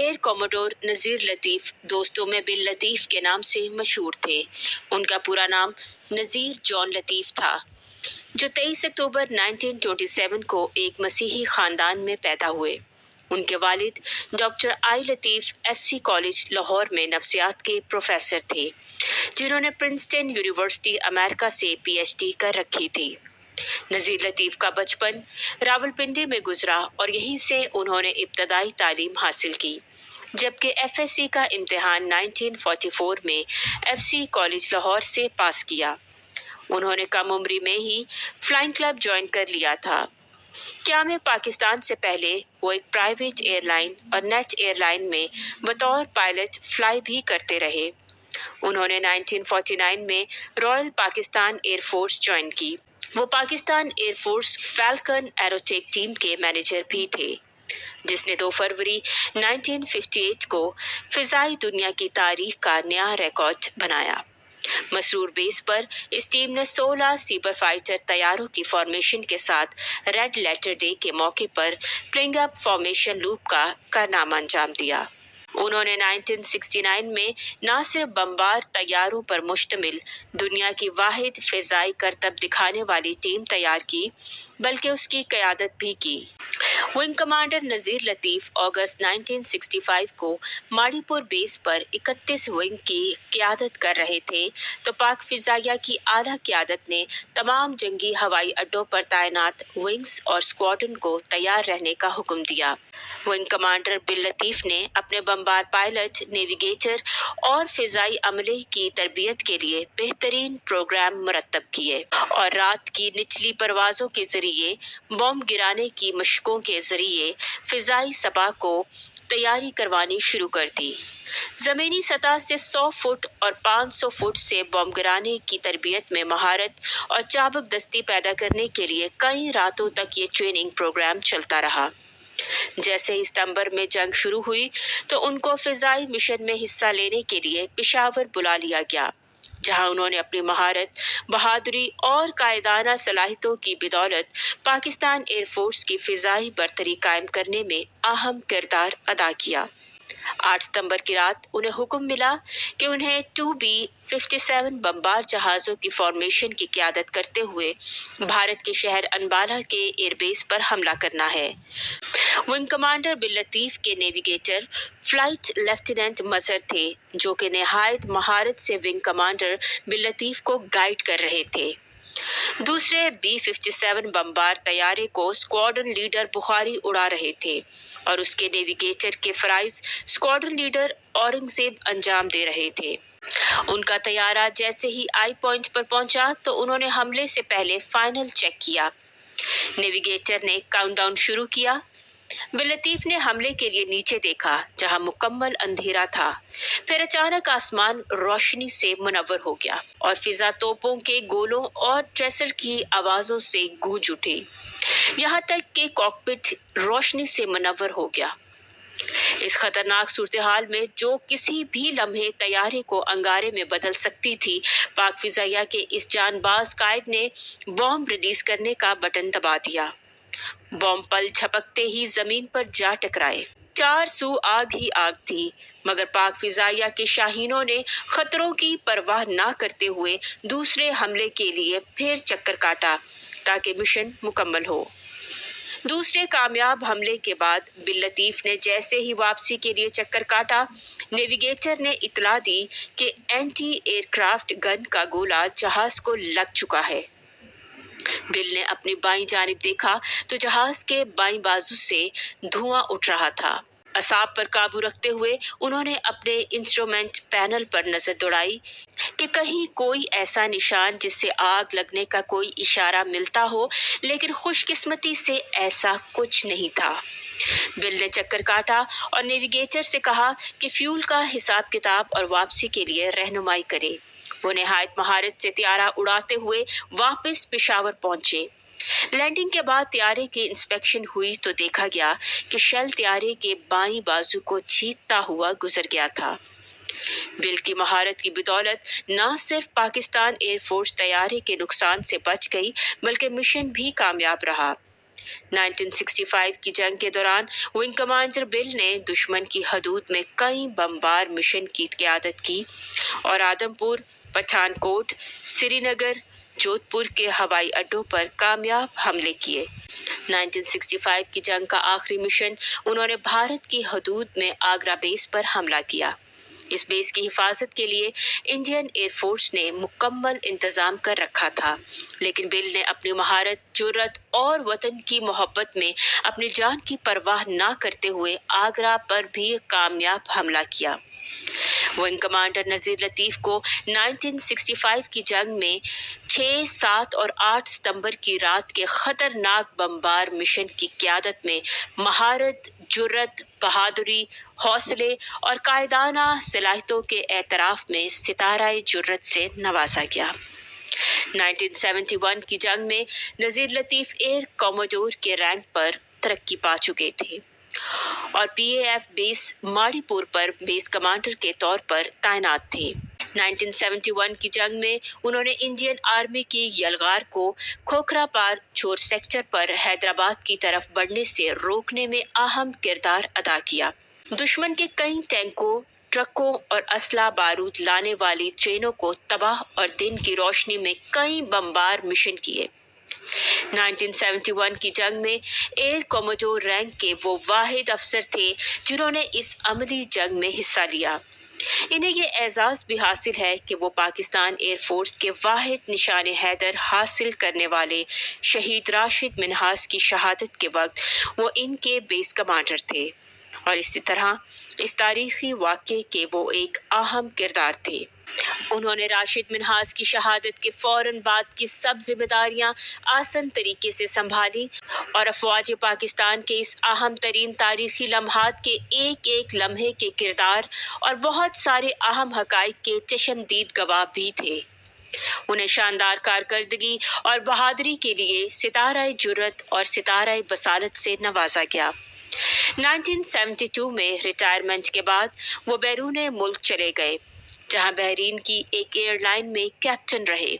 Air commodore नज़ीर लतीफ़ दोस्तों में bill लतीफ़ के नाम से मशहूर थे। उनका पूरा नाम नज़ीर जॉन लतीफ़ था, जो 23 अक्टूबर 1927 को एक मसीही ख़ानदान में पैदा हुए। उनके वालिद डॉक्टर आई लतीफ़ एफसी कॉलेज लाहौर में नफ्सियात के प्रोफेसर थे, जिन्होंने प्रिंसटन यूनिवर्सिटी अमेरिका से पीएचडी कर रखी थी। नज़ीर लतीफ़ का बचपन रावलपिंडी में गुजरा और यहीं से उन्होंने इब्तदाई तालीम हासिल की, जबकि एफएससी का इम्तिहान 1944 में एफसी कॉलेज लाहौर से पास किया। उन्होंने कम उम्री में ही फ्लाइंग क्लब ज्वाइन कर लिया था। क़याम पाकिस्तान से पहले वो एक प्राइवेट एयरलाइन और नेट एयरलाइन में बतौर पायलट फ्लाई भी करते रहे। उन्होंने 1949 में रॉयल पाकिस्तान एयरफोर्स ज्वाइन की। वो Pakistan air force falcon Aerotech team के मैनेजर भी थे, जिसने 2 फरवरी 1958 को फ़िज़ाई दुनिया की तारीख का नया रिकॉर्ड बनाया। मसरूर बेस पर इस टीम ने 16 सुपर फाइटर तैयारों की फॉर्मेशन के साथ रेड लेटर डे के मौके पर प्लेइंग अप फॉर्मेशन लूप का कारनामा अंजाम दिया। उन्होंने 1969 में न सिर्फ बमबार तैयारों पर मुश्तमिल दुनिया की वाहिद फ़िज़ाई करतब दिखाने वाली टीम तैयार की, बल्कि उसकी क़यादत भी की। विंग कमांडर नज़ीर लतीफ़ अगस्त 1965 को माड़ीपुर बेस पर 31 विंग की क़यादत कर रहे थे, तो पाक फ़िज़ाइया की आला क़यादत ने तमाम जंगी हवाई अड्डों पर तैनात विंग्स और स्क्वाड्रन को तैयार रहने का हुक्म दिया। विंग कमांडर बिल लतीफ़ ने अपने बमबार पायलट, नेविगेटर और फ़िज़ाई अमले की तरबियत के लिए बेहतरीन प्रोग्राम मुरतब किए और रात की निचली परवाज़ों के ज़रिए बम गिराने की मशकों के ज़रिए फ़िज़ाई सपा को तैयारी करवानी शुरू कर दी। ज़मीनी सतह से 100 फुट और 500 फुट से बम गिराने की तरबियत में महारत और चाबुक दस्ती पैदा करने के लिए कई रातों तक ये ट्रेनिंग प्रोग्राम चलता रहा। जैसे ही सितंबर में जंग शुरू हुई तो उनको फ़िज़ाई मिशन में हिस्सा लेने के लिए पेशावर बुला लिया गया, जहां उन्होंने अपनी महारत, बहादुरी और कायदाना सलाहियतों की बदौलत पाकिस्तान एयरफोर्स की फ़िज़ाई बरतरी कायम करने में अहम किरदार अदा किया। 8 सितंबर की रात उन्हें हुक्म मिला कि उन्हें 2B-57 बमबार जहाज़ों की फॉर्मेशन की क़यादत करते हुए भारत के शहर अनबाला के एयरबेस पर हमला करना है। विंग कमांडर बिल लतीफ़ के नेविगेटर फ्लाइट लेफ्टिनेंट मजहर थे, जो कि नहायत महारत से विंग कमांडर बिल लतीफ़ को गाइड कर रहे थे। दूसरे B-57 बमबार तैयारे को स्क्वाड्रन लीडर बुखारी उड़ा रहे थे और उसके नेविगेटर के फ़राइज़ स्क्वाड्रन लीडर औरंगज़ेब अंजाम दे रहे थे। उनका तैयारा जैसे ही आई पॉइंट पर पहुंचा तो उन्होंने हमले से पहले फाइनल चेक किया। नेविगेटर ने काउंटडाउन शुरू किया। बिल लतीफ़ ने हमले के लिए नीचे देखा, जहां मुकम्मल अंधेरा था। फिर अचानक आसमान रोशनी से मुनव्वर हो गया और फिजा तोपों के गोलों और ट्रेसर की आवाज़ों से गूंज उठी, यहाँ तक कि कॉकपिट रोशनी से मुनव्वर हो गया। इस खतरनाक सूरत हाल में, जो किसी भी लम्हे तैयारे को अंगारे में बदल सकती थी, पाक फ़िज़ाइया के इस जानबाज कायद ने बॉम्ब रिलीज करने का बटन दबा दिया। बॉम्ब पल झपकते ही जमीन पर जा टकराए। 4 सू आग ही आग थी, मगर पाक फ़िज़ाइया के शाहीनों ने खतरों की परवाह ना करते हुए दूसरे हमले के लिए फिर चक्कर काटा ताकि मिशन मुकम्मल हो। दूसरे कामयाब हमले के बाद बिल लतीफ़ ने जैसे ही वापसी के लिए चक्कर काटा, नेविगेटर ने इतला दी कि एंटी एयरक्राफ्ट गन का गोला जहाज को लग चुका है। बिल ने अपनी बाईं जानिब देखा तो जहाज के बाईं बाजू से धुआं उठ रहा था। असाब पर काबू रखते हुए उन्होंने अपने इंस्ट्रूमेंट पैनल पर नजर दौड़ाई कि कहीं कोई ऐसा निशान जिससे आग लगने का कोई इशारा मिलता हो, लेकिन खुशकिस्मती से ऐसा कुछ नहीं था। बिल ने चक्कर काटा और नेविगेटर से कहा कि फ्यूल का हिसाब किताब और वापसी के लिए रहनुमाई करे। वो निहायत महारत से त्यारा उड़ाते हुए वापस पेशावर पहुंचे। लैंडिंग के बाद त्यारे की इंस्पेक्शन हुई तो देखा गया कि शेल त्यारे के बाईं बाजू को छींटता हुआ गुजर गया था। बिल की महारत की बदौलत न सिर्फ पाकिस्तान एयरफोर्स तैयारे के नुकसान से बच गई, बल्कि मिशन भी कामयाब रहा। 1965 की जंग के दौरान विंग कमांडर बिल ने दुश्मन की हदूद में कई बमबार मिशन की क़यादत की और आदमपुर, पठानकोट, श्रीनगर, जोधपुर के हवाई अड्डों पर कामयाब हमले किए। 1965 की जंग का आखिरी मिशन उन्होंने भारत की हदूद में आगरा बेस पर हमला किया। इस बेस की हिफाजत के लिए इंडियन एयरफोर्स ने मुकम्मल इंतजाम कर रखा था, लेकिन बिल ने अपनी महारत, जुर्रत और वतन की मोहब्बत में अपनी जान की परवाह ना करते हुए आगरा पर भी कामयाब हमला किया। विंग कमांडर नजीर लतीफ को 1965 की जंग में 6, 7 और 8 सितंबर की रात के खतरनाक बमबार मिशन की क़यादत में महारत, जुर्रत, बहादुरी, हौसले और कायदाना सलाहियतों के एतराफ़ में सितारा जुर्रत से नवाजा गया। 1971 की जंग में नजीर लतीफ एयर कॉमोडोर के रैंक पर तरक्की पा चुके थे और PAF बेस माड़ीपुर पर बेस कमांडर के तौर पर तैनात थे। 1971 की जंग में उन्होंने इंडियन आर्मी की यलगार को खोखरा पार चोर सेक्टर पर हैदराबाद की तरफ बढ़ने से रोकने में अहम किरदार अदा किया। दुश्मन के कई टैंकों, ट्रकों और असला बारूद लाने वाली ट्रेनों को तबाह और दिन की रोशनी में कई बमबार मिशन किए। 1971 की जंग में एयर कॉमोडोर रैंक के वो वाहिद अफसर थे जिन्होंने इस अमली जंग में हिस्सा लिया। इन्हें ये एजाज़ भी हासिल है कि वो पाकिस्तान एयरफोर्स के वाहिद निशान हैदर हासिल करने वाले शहीद राशिद मिन्हास की शहादत के वक्त वो इनके बेस कमांडर थे और इसी तरह इस तारीखी वाक़े के वो एक अहम किरदार थे। उन्होंने राशिद मिन्हास की शहादत के फौरन बाद की सब जिम्मेदारियां आसान तरीके से संभाली और अफवाज पाकिस्तान के इस अहम तरीन तारीखी लम्हात के एक एक लम्हे के किरदार और बहुत सारे अहम हक़ाइक़ के चश्मदीद गवाह भी थे। उन्हें शानदार कारकर्दगी और बहादुरी के लिए सितारा जुर्रत और सितारा बसालत से नवाजा गया। 1972 में रिटायरमेंट के बाद वो बैरून मुल्क चले गए, जहां बहरीन की एक एयरलाइन में कैप्टन रहे।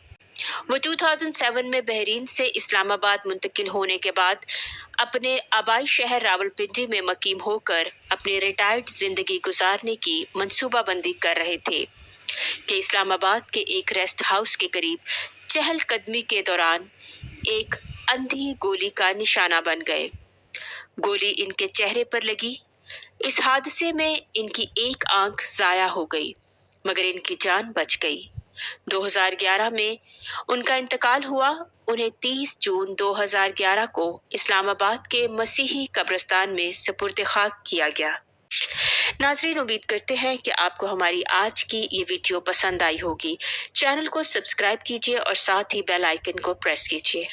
वो 2007 में बहरीन से इस्लामाबाद मुंतकिल होने के बाद अपने आबाई शहर रावलपिंडी में मकीम होकर अपनी रिटायर्ड जिंदगी गुजारने की मंसूबाबंदी कर रहे थे कि इस्लामाबाद के एक रेस्ट हाउस के करीब चहलकदमी के दौरान एक अंधी गोली का निशाना बन गए। गोली इनके चेहरे पर लगी। इस हादसे में इनकी एक आंख ज़ाया हो गई, मगर इनकी जान बच गई। 2011 में उनका इंतकाल हुआ। उन्हें 30 जून 2011 को इस्लामाबाद के मसीही कब्रिस्तान में सुपुर्द खाक किया गया। नाज़रीन, उम्मीद करते हैं कि आपको हमारी आज की ये वीडियो पसंद आई होगी। चैनल को सब्सक्राइब कीजिए और साथ ही बेल आइकन को प्रेस कीजिए।